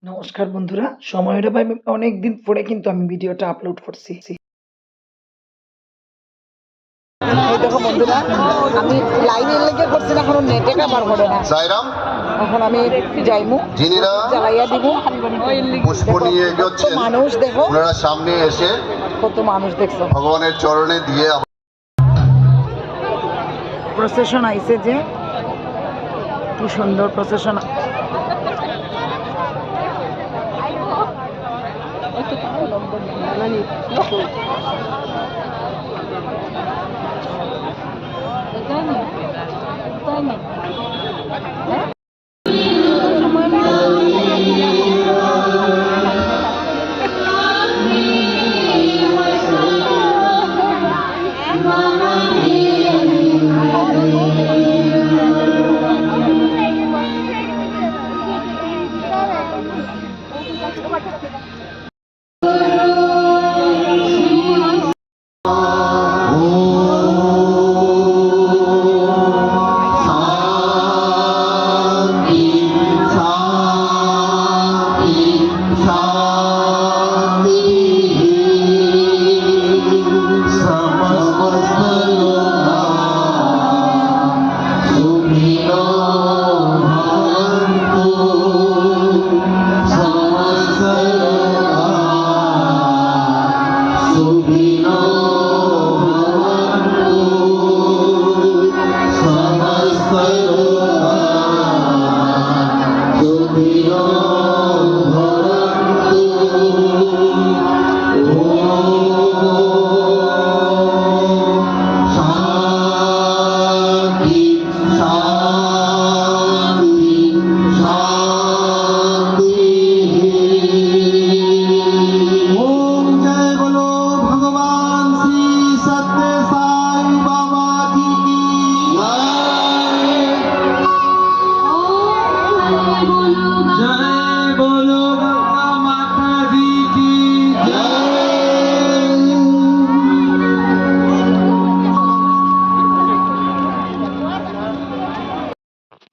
নমস্কার বন্ধুরা, সময়ের অভাবে অনেকদিন পরে কিন্তু আমি ভিডিওটা আপলোড করছি। এই দেখো বন্ধুরা, আমি লাইনের লেগে করছি না, কোনো নেটে কাবার করে না। সাইরাম এখন আমি যাইমু, যিনিরা জ্বালাইয়া দিব। পুষ্প নিয়ে এগোচ্ছেন, মানুষ দেখো, ওনারা সামনে এসে কত মানুষ দেখছো। ভগবানের চরণে দিয়ে প্রসেশন আইছে, যে কি সুন্দর প্রসেশন।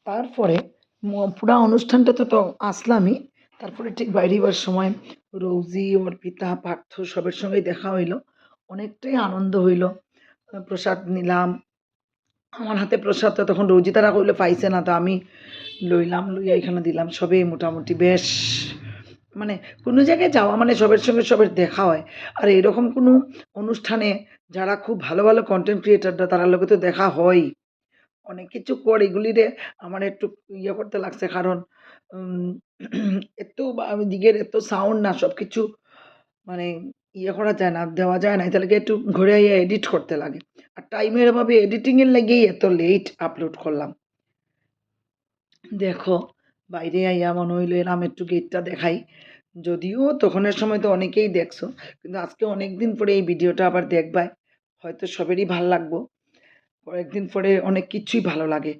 তারপরে পুরা অনুষ্ঠানটা তো আসলামই। তারপরে ঠিক বাইরেবার সময় রোজি, অর্পিতা, পার্থ সবের সঙ্গে দেখা হইলো। অনেকটাই আনন্দ হইলো। প্রসাদ নিলাম। আমার হাতে প্রসাদটা তখন রোজি তারা কইলে পাইছে না, তো আমি লইলাম, লইয়া এখানে দিলাম। সবে মোটামুটি বেশ, মানে কোনো জায়গায় যাওয়া মানে সবের সঙ্গে সবের দেখা হয়। আর এরকম কোনো অনুষ্ঠানে যারা খুব ভালো ভালো কন্টেন্ট ক্রিয়েটাররা, তারা লোকে তো দেখা হয়ই। অনেক কিছু করে এগুলিরে আমার একটু ইয়ে করতে লাগছে, কারণ এত দিকের এত সাউন্ড না, সব কিছু মানে ইয়ে করা যায় না, দেওয়া যায় না। তাহলে একটু ঘুরে আইয়া এডিট করতে লাগে, আর টাইমের অভাবে এডিটিংয়ের লেগেই এত লেট আপলোড করলাম। দেখো বাইরে আইয়া মনে হইলো এরাম একটু গেটটা দেখাই, যদিও তখনের সময় তো অনেকেই দেখছো, কিন্তু আজকে অনেক দিন পরে এই ভিডিওটা আবার দেখবাই, হয়তো সবেরই ভাল লাগবো। কয়েকদিন পরে অনেক কিছুই ভালো লাগে,